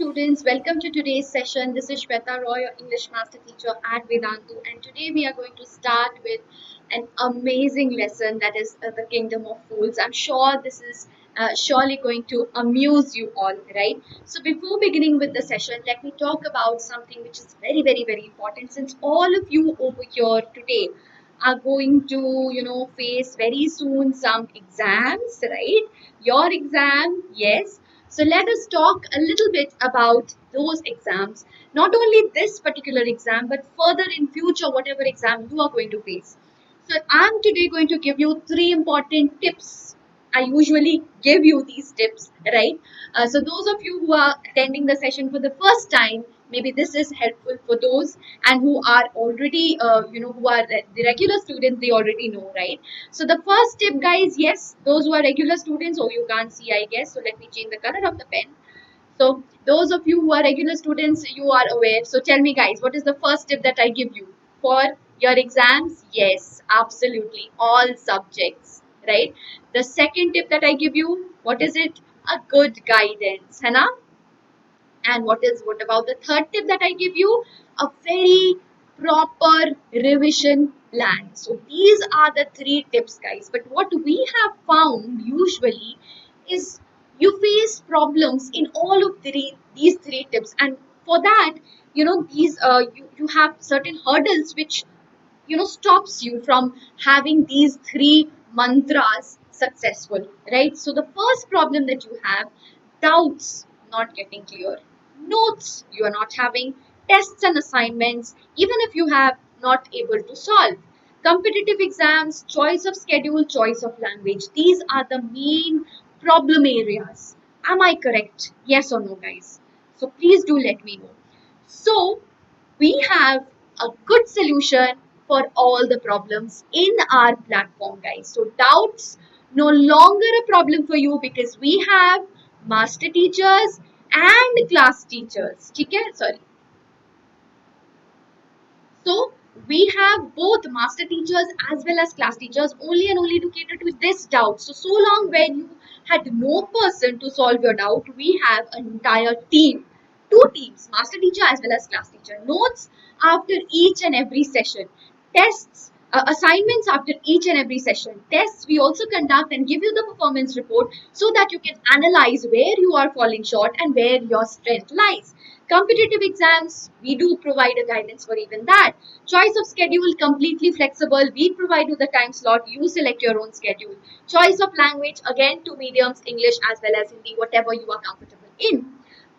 students, welcome to today's session. This is Sweta, your English Master Teacher at Vedantu, and today we are going to start with an amazing lesson that is the Kingdom of Fools. I'm sure this is surely going to amuse you all, right? So before beginning with the session, let me talk about something which is very important, since all of you over here today are going to face very soon some exams, right? Your exam, yes. So let us talk a little bit about those exams, not only this particular exam but further in future whatever exam you are going to face. So I'm today going to give you three important tips. I usually give you these tips, right? So those of you who are attending the session for the first time, maybe this is helpful for those, and who are already, who are the regular students, they already know, right? So the first tip, guys, yes, those who are regular students, oh, you can't see, I guess. So let me change the color of the pen. So those of you who are regular students, you are aware. So tell me, guys, what is the first tip that I give you for your exams? Yes, absolutely, all subjects, right? The second tip that I give you, what is it? A good guidance, है ना? And what about the third tip that I give you? A very proper revision plan. So these are the three tips, guys. But what we have found usually is you face problems in all of these three tips, and for that, you have certain hurdles which stops you from having these three mantras successful, right? So the first problem that you have, doubts not getting clear, notes you are not having, tests and assignments even if you have not able to solve, competitive exams, choice of schedule, choice of language. These are the main problem areas. Am I correct? Yes or no, guys? So please do let me know. So we have a good solution for all the problems in our platform, guys. So doubts no longer a problem for you because we have master teachers and class teachers. Okay? Sorry. So we have both master teachers as well as class teachers only and only to cater to this doubt. So long when you had no person to solve your doubt, we have an entire team. Two teams, master teacher as well as class teacher. Notes after each and every session. Tests, assignments after each and every session. Tests we also conduct and give you the performance report so that you can analyze where you are falling short and where your strength lies. Competitive exams, we do provide a guidance for even that. Choice of schedule, completely flexible. We provide you the time slot. You select your own schedule. Choice of language, again, two mediums, English as well as Hindi, whatever you are comfortable in.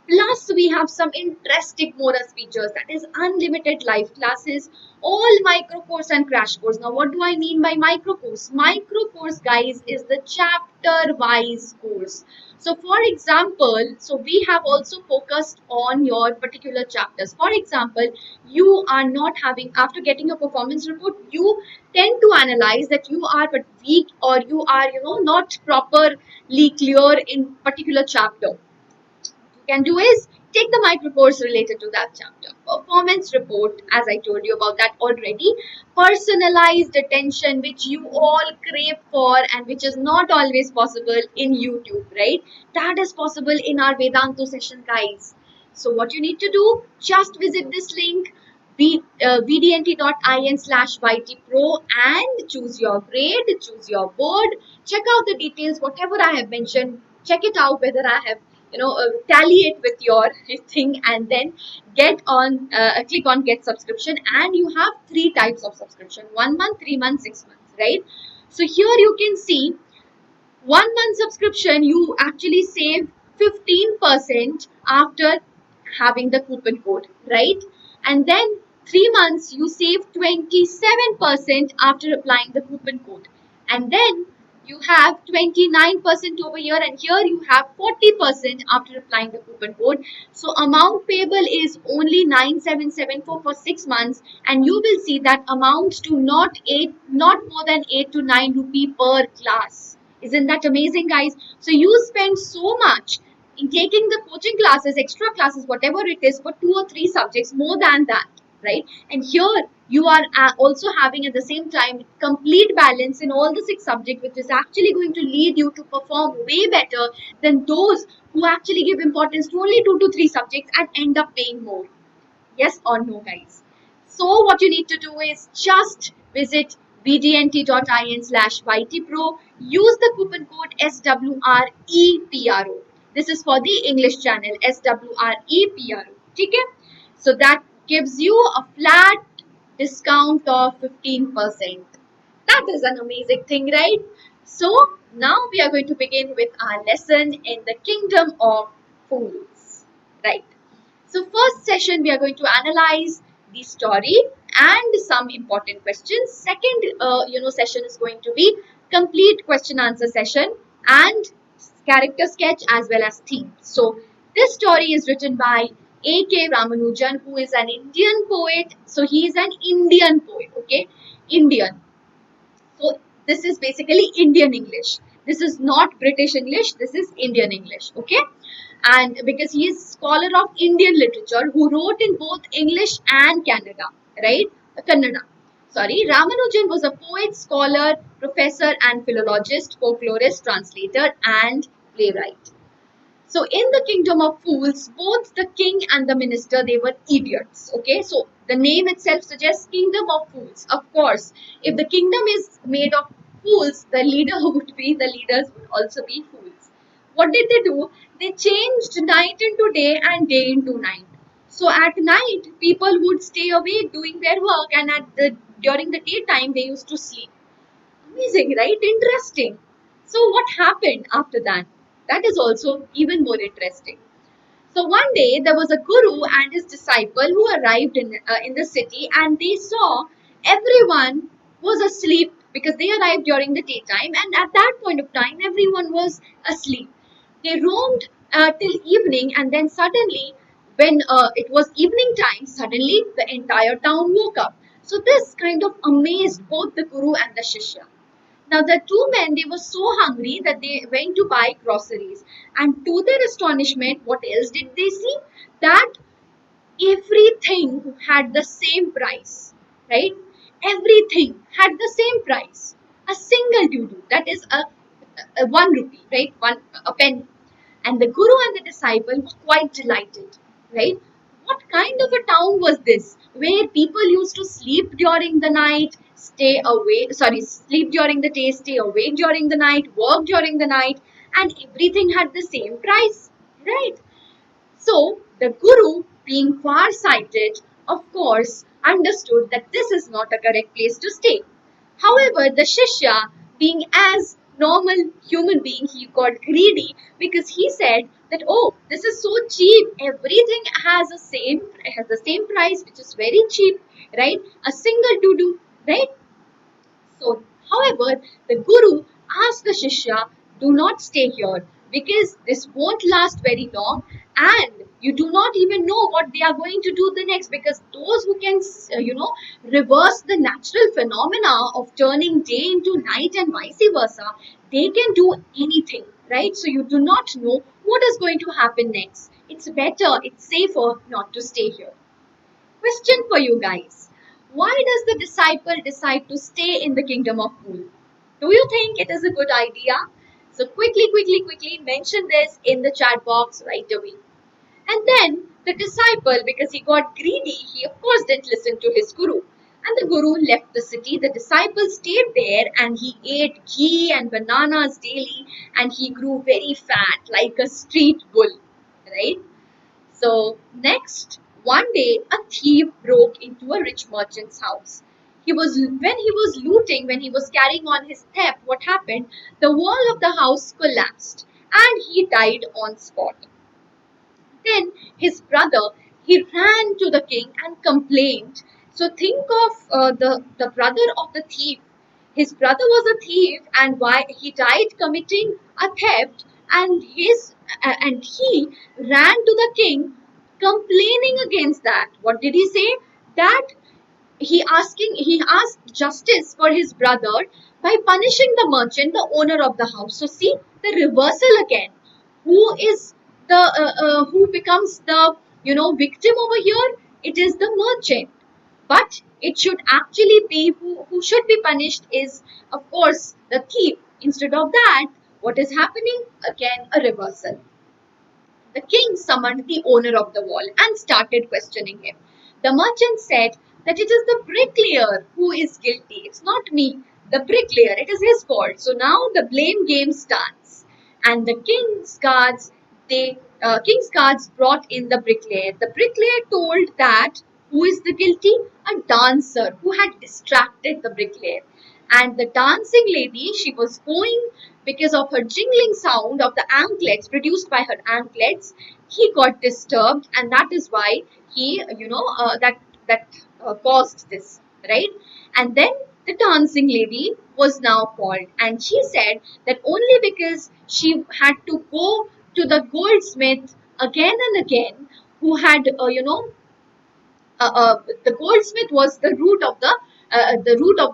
Plus, we have some interesting bonus features, that is unlimited live classes, all micro course and crash course. Now, what do I mean by micro course? Micro course, guys, is the chapter wise course. So, for example, so we have also focused on your particular chapters. For example, you are not having, after getting a performance report, you tend to analyze that you are but weak, or you are, not properly clear in particular chapter. Can do is take the micro course related to that chapter. Performance report, as I told you about that already. Personalized attention, which you all crave for and which is not always possible in YouTube, right? That is possible in our Vedantu session, guys. So what you need to do, just visit this link, vdnt.in/ytpro, and choose your grade, choose your board, check out the details, whatever I have mentioned, check it out whether I have tally it with your thing, and then get on click on get subscription, and you have three types of subscription: 1 month, 3 months, 6 months, right? So here you can see 1 month subscription, you actually save 15% after having the coupon code, right? And then 3 months, you save 27% after applying the coupon code. And then you have 29% over here, and here you have 40% after applying the coupon code. So amount payable is only 9774 for 6 months, and you will see that amounts to not more than 8 to 9 rupee per class. Isn't that amazing, guys? So you spend so much in taking the coaching classes, extra classes, whatever it is, for 2 or 3 subjects, more than that, right? And here you are also having at the same time complete balance in all the 6 subjects, which is actually going to lead you to perform way better than those who actually give importance to only 2 to 3 subjects and end up paying more. Yes or no, guys? So what you need to do is just visit vdnt.in/ytpro. Use the coupon code SWREPRO. This is for the English channel, SWREPRO. Okay? So that gives you a flat discount of 15%. That is an amazing thing, right? So now we are going to begin with our lesson in the kingdom of fools. Right. So first session we are going to analyze the story and some important questions. Second, session is going to be complete question answer session and character sketch as well as theme. So this story is written by A.K. Ramanujan, who is an Indian poet. So he is an Indian poet. Okay, Indian. So this is basically Indian English. This is not British English. This is Indian English. Okay. And because he is scholar of Indian literature who wrote in both English and Kannada, right? Kannada. Sorry, Ramanujan was a poet, scholar, professor, and philologist, folklorist, translator, and playwright. So in the kingdom of fools, both the king and the minister, they were idiots. Okay, so the name itself suggests kingdom of fools. Of course, if the kingdom is made of fools, the leaders would also be fools. What did they do? They changed night into day and day into night. So at night, people would stay awake doing their work, and during the daytime, they used to sleep. Amazing, right? Interesting. So what happened after that? That is also even more interesting. So one day there was a guru and his disciple who arrived in the city, and they saw everyone was asleep because they arrived during the daytime, and at that point of time everyone was asleep. They roamed till evening, and then suddenly when it was evening time, suddenly the entire town woke up. So this kind of amazed both the guru and the shishya. Now the two men, they were so hungry that they went to buy groceries. And to their astonishment, what else did they see? That everything had the same price, right? Everything had the same price. A single dudu, that is a 1 rupee, right? A penny. And the guru and the disciple were quite delighted, right? What kind of a town was this where people used to sleep during the night, sleep during the day, stay awake during the night, work during the night, and everything had the same price, right? So the guru, being far-sighted, of course, understood that this is not a correct place to stay. However, the Shishya, being as normal human being, he got greedy because he said that, oh, this is so cheap. Everything has the same price, which is very cheap, right? A single to-do, right? So, however, the Guru asked the Shishya, do not stay here because this won't last very long, and you do not even know what they are going to do the next, because those who can, reverse the natural phenomena of turning day into night and vice versa, they can do anything, right? So, you do not know what is going to happen next. It's better, it's safer not to stay here. Question for you guys. Why does the disciple decide to stay in the kingdom of fool? Do you think it is a good idea? So quickly mention this in the chat box right away. And then the disciple, because he got greedy, he of course didn't listen to his guru. And the guru left the city. The disciple stayed there and he ate ghee and bananas daily, and he grew very fat like a street bull, right? So next, one day a thief broke into a rich merchant's house. When he was carrying on his theft, what happened? The wall of the house collapsed and he died on spot. Then his brother, he ran to the king and complained. So think of the brother of the thief. His brother was a thief, and why he died committing a theft, and he ran to the king complaining against that. What did he say? That he asked justice for his brother by punishing the merchant, the owner of the house. So see the reversal again. Who is who becomes the victim over here? It is the merchant. But It should actually be who should be punished is, of course, the thief. Instead of that, what is happening? Again, a reversal. The king summoned the owner of the wall and started questioning him. The merchant said that it is the bricklayer who is guilty. It's not me, the bricklayer. It is his fault. So now the blame game starts. And the king's guards brought in the bricklayer. The bricklayer told that who is the guilty? A dancer who had distracted the bricklayer. And the dancing lady, she was going because of her jingling sound of the anklets produced by her anklets. He got disturbed, and that is why he, that caused this, right? And then the dancing lady was now called, and she said that only because she had to go to the goldsmith again and again, who had, the goldsmith was the root of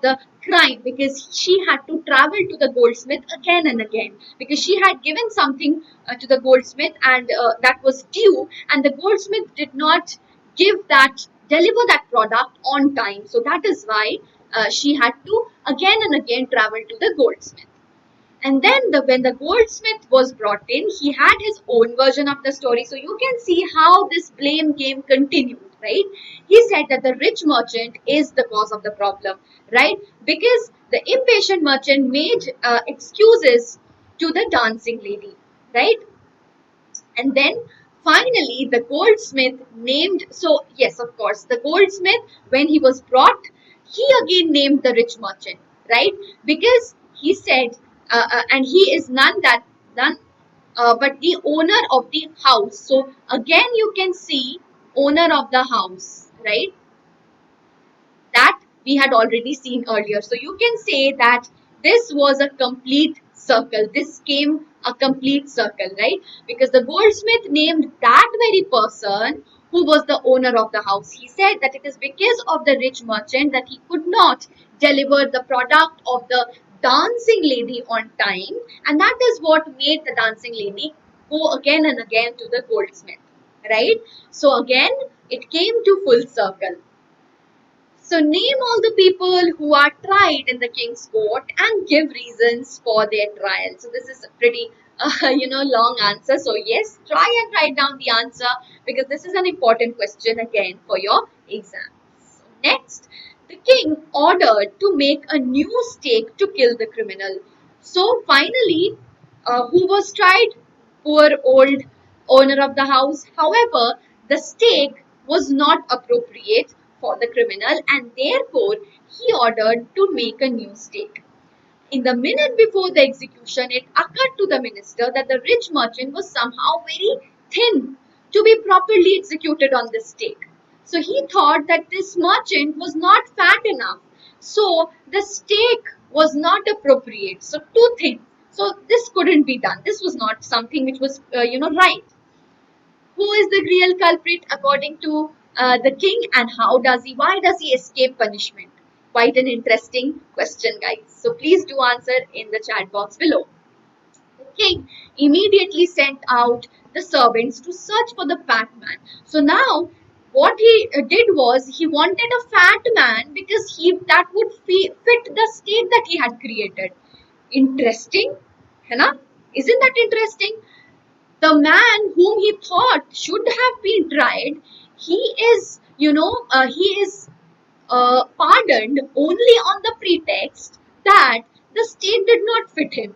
the crime, because she had to travel to the goldsmith again and again because she had given something to the goldsmith, and that was due, and the goldsmith did not deliver that product on time. So that is why she had to again and again travel to the goldsmith. And then when the goldsmith was brought in, he had his own version of the story. So you can see how this blame game continued, right? He said that the rich merchant is the cause of the problem, right? Because the impatient merchant made excuses to the dancing lady, right? And then finally the goldsmith named, so yes, of course, the goldsmith, when he was brought, he again named the rich merchant, right? Because he said, and he is none but the owner of the house. So again you can see owner of the house, right? That we had already seen earlier. So you can say that this was a complete circle. This came a complete circle, right? Because the goldsmith named that very person who was the owner of the house. He said that it is because of the rich merchant that he could not deliver the product of the dancing lady on time, and that is what made the dancing lady go again and again to the goldsmith, right? So again, it came to full circle. So name all the people who are tried in the king's court and give reasons for their trial. So this is a pretty, long answer. So yes, try and write down the answer because this is an important question again for your exam. So next, the king ordered to make a new stake to kill the criminal. So finally, who was tried? Poor old owner of the house. However, the stake was not appropriate for the criminal, and therefore he ordered to make a new stake. In the minute before the execution, it occurred to the minister that the rich merchant was somehow very thin to be properly executed on this stake. So he thought that this merchant was not fat enough. So the stake was not appropriate. So too thin. So this couldn't be done. This was not something which was, right. Who is the real culprit according to the king, and why does he escape punishment? Quite an interesting question, guys. So please do answer in the chat box below. The king immediately sent out the servants to search for the fat man. So now what he did was he wanted a fat man because that would fit the state that he had created. Interesting, है ना? Isn't that interesting? The man whom he thought should have been tried, he is, pardoned only on the pretext that the state did not fit him.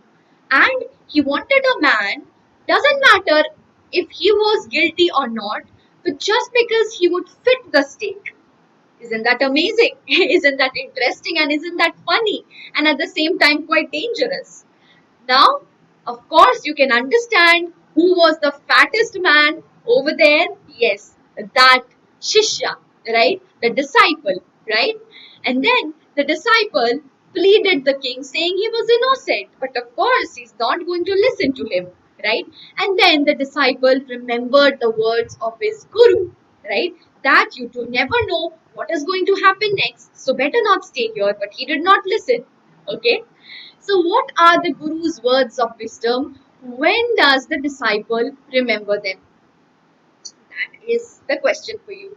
And he wanted a man, doesn't matter if he was guilty or not, but just because he would fit the state. Isn't that amazing? Isn't that interesting? And isn't that funny? And at the same time, quite dangerous. Now, of course, you can understand who was the fattest man over there. Yes, that Shishya, right? The disciple, right? And then the disciple pleaded the king saying he was innocent. But of course, he's not going to listen to him, right? And then the disciple remembered the words of his guru, right? That you do never know what is going to happen next. So better not stay here. But he did not listen. Okay. So, what are the Guru's words of wisdom? When does the disciple remember them? That is the question for you.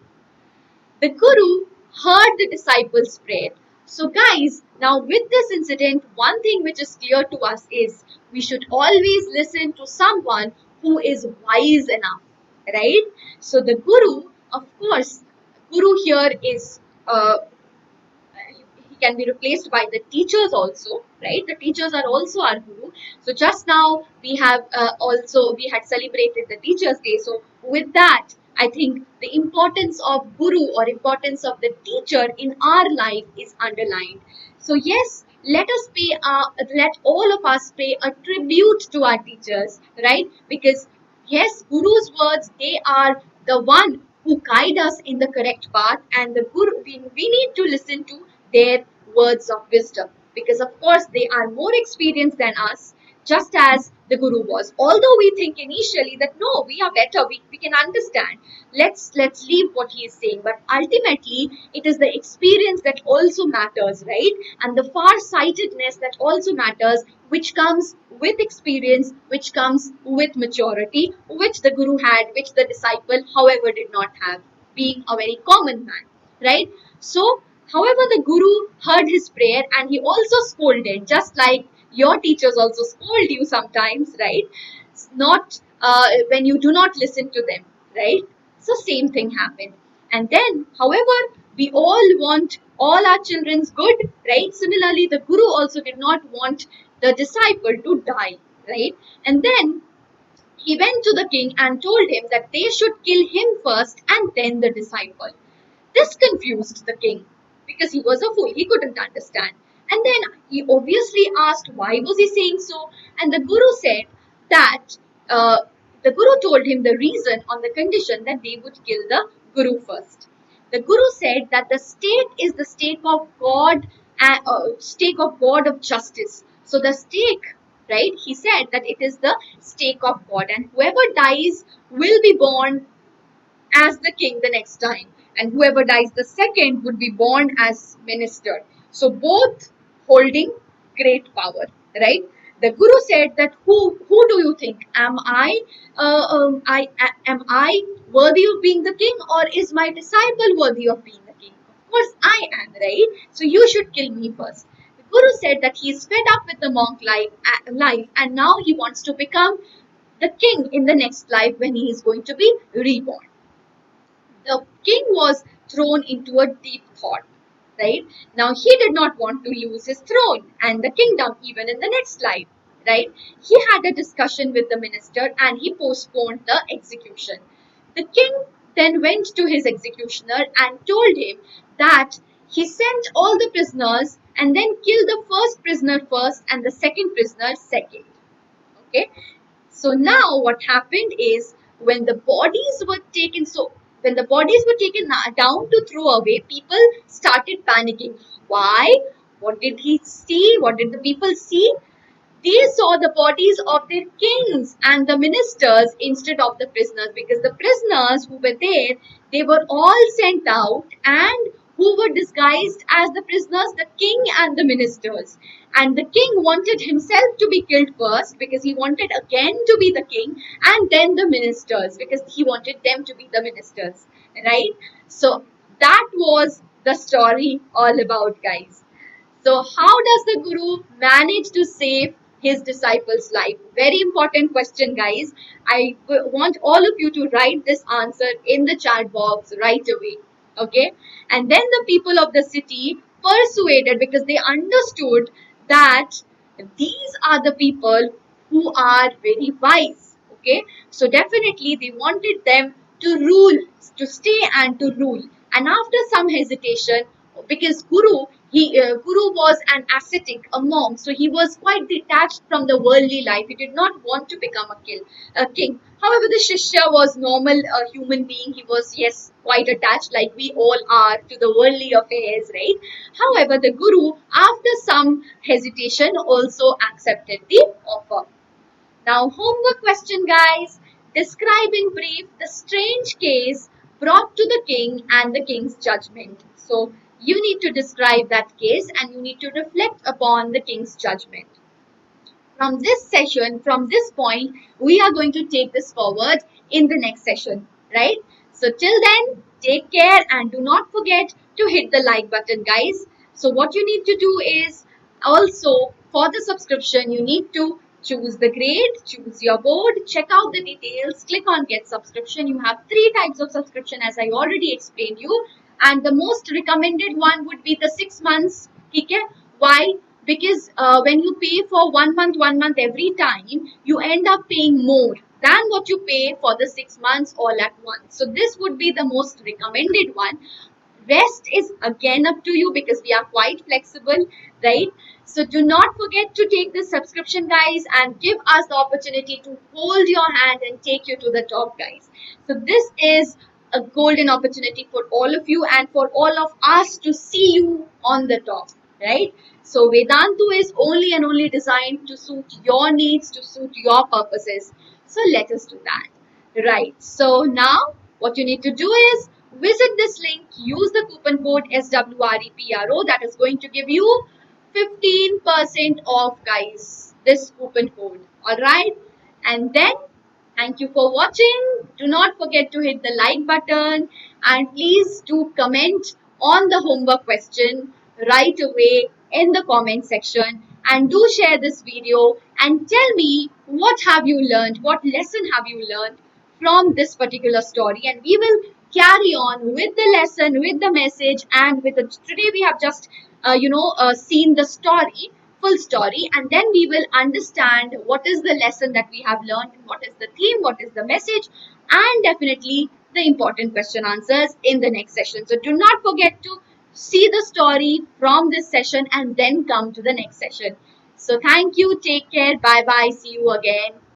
The Guru, heard the disciples' prayer. So, guys, now with this incident, one thing which is clear to us is we should always listen to someone who is wise enough, right? So, the Guru, of course, Guru here is he can be replaced by the teachers also, right? The teachers are also our guru. So just now we have also we had celebrated the teachers day. So with that, I think the importance of guru or importance of the teacher in our life is underlined. So yes, let all of us pay a tribute to our teachers, right? Because yes, guru's words, they are the one who guide us in the correct path, and the guru, we need to listen to their words of wisdom, because of course they are more experienced than us, just as the guru was. Although we think initially that no, we are better, we can understand, let's leave what he is saying, but ultimately it is the experience that also matters, right? And the far sightedness that also matters, which comes with experience, which comes with maturity, which the guru had, which the disciple however did not have, being a very common man, right? So however, the guru heard his prayer and he also scolded, just like your teachers also scold you sometimes, right? It's not when you do not listen to them, right? So same thing happened. And then, however, we all want all our children's good, right? Similarly, the guru also did not want the disciple to die, right? And then he went to the king and told him that they should kill him first and then the disciple. This confused the king because he was a fool. He couldn't understand. And then he obviously asked why was he saying so. And the guru said that uh, the guru told him the reason on the condition that they would kill the guru first. The guru said that the stake is the stake of God, stake of God of justice. So the stake, right? He said that it is the stake of God, and whoever dies will be born as the king the next time, and whoever dies the second would be born as minister. So both holding great power, right? The guru said that who do you think, am I worthy of being the king, or is my disciple worthy of being the king? Of course I am, right? So you should kill me first. The guru said that he is fed up with the monk life, and now he wants to become the king in the next life when he is going to be reborn. The king was thrown into a deep thought, right? Now he did not want to lose his throne and the kingdom even in the next life, right? He had a discussion with the minister and he postponed the execution. The king then went to his executioner and told him that he sent all the prisoners and then killed the first prisoner first and the second prisoner second. Okay, so now what happened is when the bodies were taken, so when the bodies were taken down to throw away, people started panicking. Why? What did he see? What did the people see? They saw the bodies of their kings and the ministers instead of the prisoners, because the prisoners who were there, they were all sent out, and who were disguised as the prisoners, the king and the ministers. And the king wanted himself to be killed first because he wanted again to be the king, and then the ministers because he wanted them to be the ministers, right? So that was the story all about, guys. So, how does the guru manage to save his disciples' life? Very important question, guys. I want all of you to write this answer in the chat box right away. Okay? And then the people of the city persuaded, because they understood that these are the people who are very wise. Okay? So, definitely they wanted them to rule, to stay and to rule. And after some hesitation, because Guru was an ascetic, a monk, so he was quite detached from the worldly life. He did not want to become a king. However, the Shishya was normal, a human being. He was, yes, quite attached, like we all are, to the worldly affairs, right? However, the Guru, after some hesitation, also accepted the offer. Now, homework question, guys. Describe in brief the strange case brought to the king and the king's judgment. So, you need to describe that case and you need to reflect upon the king's judgment. From this session, from this point, we are going to take this forward in the next session, right? So, till then, take care and do not forget to hit the like button, guys. So what you need to do is also for the subscription, you need to choose the grade, choose your board, check out the details, click on get subscription. You have three types of subscription as I already explained you. And the most recommended one would be the 6 months. Okay? Why? Because when you pay for 1 month every time, you end up paying more than what you pay for the 6 months all at once. So this would be the most recommended one. Rest is again up to you because we are quite flexible, right? So do not forget to take this subscription, guys, and give us the opportunity to hold your hand and take you to the top, guys. So this is a golden opportunity for all of you and for all of us to see you on the top, right? So Vedantu is only and only designed to suit your needs, to suit your purposes. So let us do that. Right. So now what you need to do is visit this link, use the coupon code SWREPRO, that is going to give you 15% off, guys. This coupon code. Alright. And then thank you for watching. Do not forget to hit the like button and please do comment on the homework question right away in the comment section, and do share this video and tell me what have you learned, what lesson have you learned from this particular story, and we will carry on with the lesson, with the message, and with the today we have just seen the story, full story, and then we will understand what is the lesson that we have learned, what is the theme, what is the message, and definitely the important question answers in the next session. So do not forget to see the story from this session and then come to the next session. So thank you, take care, bye bye, see you again.